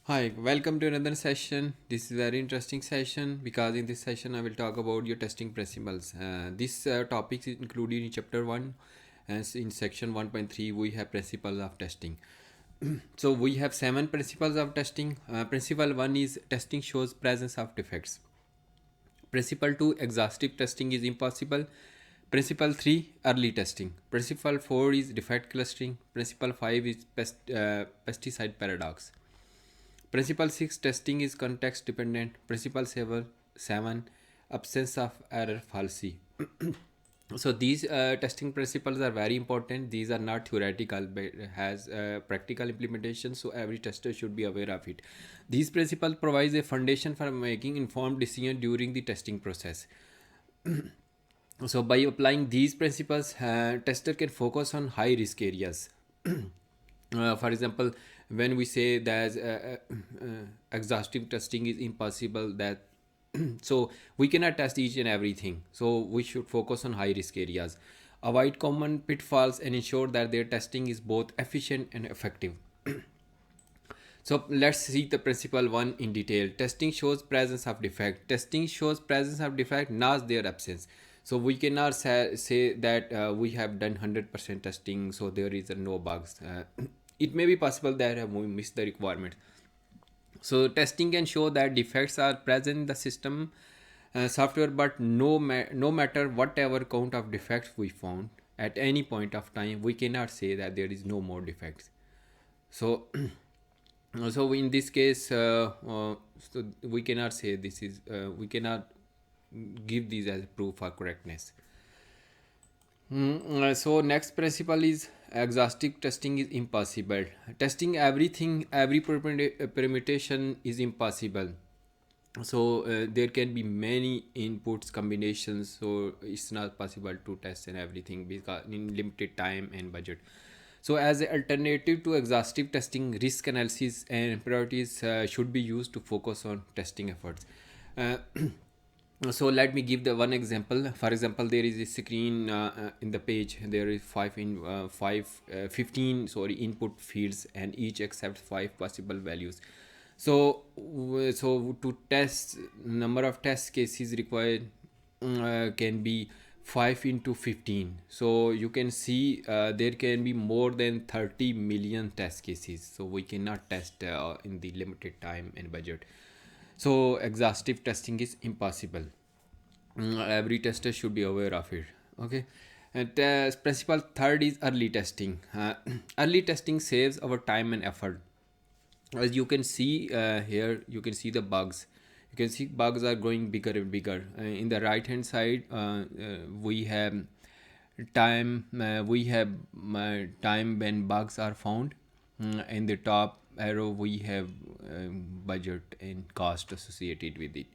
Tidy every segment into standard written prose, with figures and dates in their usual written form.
Hi, welcome to another session. This is a very interesting session because in this session I will talk about your testing principles. This topic is included in chapter 1, as in section 1.3 we have principles of testing. So we have 7 principles of testing. Principle 1 is testing shows presence of defects. Principle 2, exhaustive testing is impossible. Principle 3, early testing. Principle 4 is defect clustering. Principle 5 is pesticide paradox. Principle 6, testing is context dependent. Principle 7, absence of error fallacy. So these testing principles are very important. These are not theoretical but has practical implication, so every tester should be aware of it. These principles provide a foundation for making informed decision during the testing process. So by applying these principles, tester can focus on high risk areas. For example, when we say that exhaustive testing is impossible, that so we cannot test each and everything, so we should focus on high risk areas, avoid common pitfalls, and ensure that their testing is both efficient and effective. So let's see the principle 1 in detail. Testing shows presence of defect. Testing shows presence of defect, not their absence. So we cannot say that we have done 100% testing, so there is no bugs. It may be possible that we missed the requirement. So testing can show that defects are present in the system software, but no matter whatever count of defects we found at any point of time, we cannot say that there is no more defects. So so in this case, so we cannot say this is we cannot give these as proof for correctness. So next principle is exhaustive testing is impossible. Testing everything, every permutation is impossible. So there can be many inputs combinations, so it's not possible to test and everything because in limited time and budget. So as an alternative to exhaustive testing, risk analysis and priorities should be used to focus on testing efforts. uh, so let me give the one example. For example, there is a screen in the page. There is 15 input fields, and each accepts 5 possible values. So so to test, number of test cases required can be 5 into 15. So you can see there can be more than 30 million test cases, so we cannot test in the limited time and budget. So exhaustive testing is impossible. Every tester should be aware of it. Okay. And principle third is early testing. Early testing saves our time and effort. As you can see here, you can see the bugs. You can see bugs are growing bigger and bigger. In the right hand side, we have time when bugs are found. In the top arrow we have budget and cost associated with it.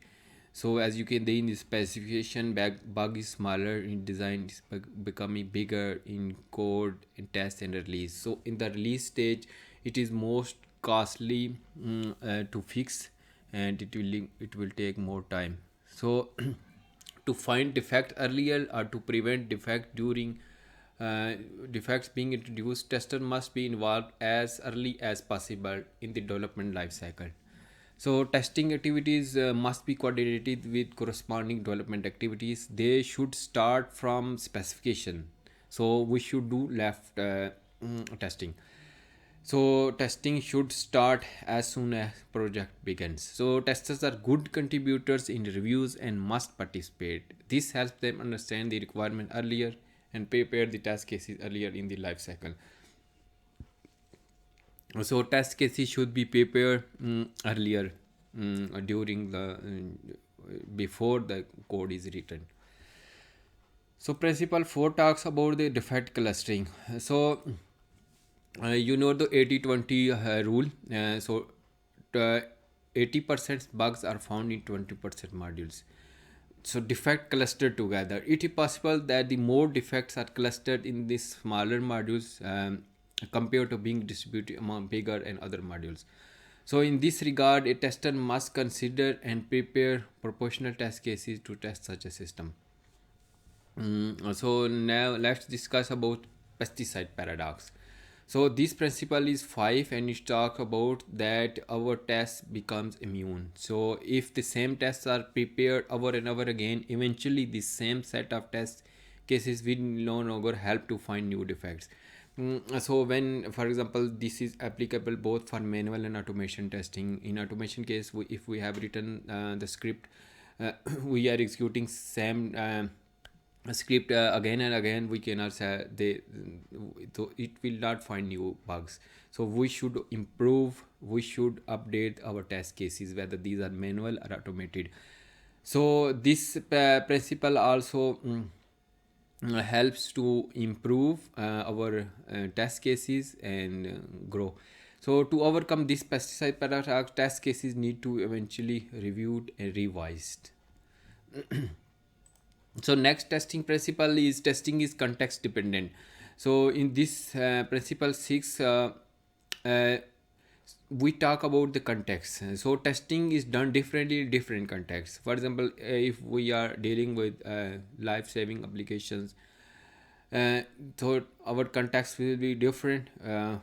So as you can see in the specification, bug is smaller in design, is becoming bigger in code, in test and release. So in the release stage, it is most costly to fix, and it will take more time. So to find defect earlier or to prevent defect during uh, defects being introduced, tester must be involved as early as possible in the development life cycle. So testing activities must be coordinated with corresponding development activities. They should start from specification. So we should do left testing. So testing should start as soon as project begins. So testers are good contributors in reviews and must participate. This helps them understand the requirement earlier and prepare the test cases earlier in the life cycle. So test cases should be prepared earlier, during the before the code is written. So principle 4 talks about the defect clustering. So you know the 80-20 rule. So 80% bugs are found in 20% modules. So defect clustered together. It is possible that the more defects are clustered in these smaller modules compared to being distributed among bigger and other modules. So in this regard, a tester must consider and prepare proportional test cases to test such a system. So now let's discuss about pesticide paradox. So this principle is 5, and it talk about that our test becomes immune. So if the same tests are prepared over and over again, eventually the same set of test cases will no longer help to find new defects. So when, for example, this is applicable both for manual and automation testing. In automation case, if we have written the script, we are executing same script again and again, we cannot say they, so it will not find new bugs. So we should improve, we should update our test cases, whether these are manual or automated. So this principle also helps to improve our test cases and grow. So to overcome this pesticide paradox, test cases need to eventually reviewed and revised. So next testing principle is testing is context dependent. So in this principle 6, uh, we talk about the context. So testing is done differently in different contexts. For example, if we are dealing with life-saving applications, uh, so our context will be different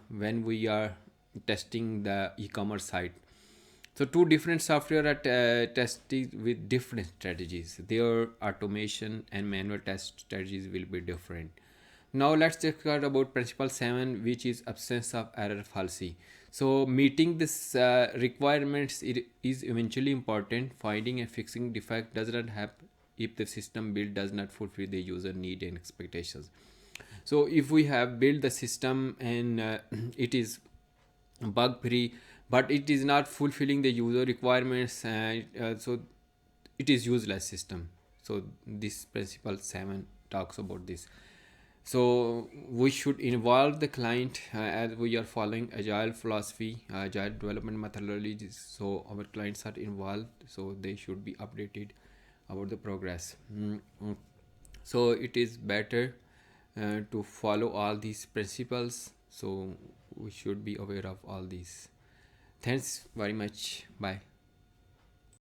when we are testing the e-commerce site. So two different software are tested with different strategies. Their automation and manual test strategies will be different. Now let's talk about principle 7, which is absence of error fallacy. So meeting this requirements it is eventually important. Finding and fixing defect does not happen if the system build does not fulfill the user need and expectations. So if we have built the system and it is bug free, but it is not fulfilling the user requirements, and so it is useless system. So this principle 7 talks about this. So we should involve the client as we are following agile philosophy, agile development methodologies. So our clients are involved, so they should be updated about the progress. So it is better to follow all these principles. So we should be aware of all these. Thanks very much. Bye.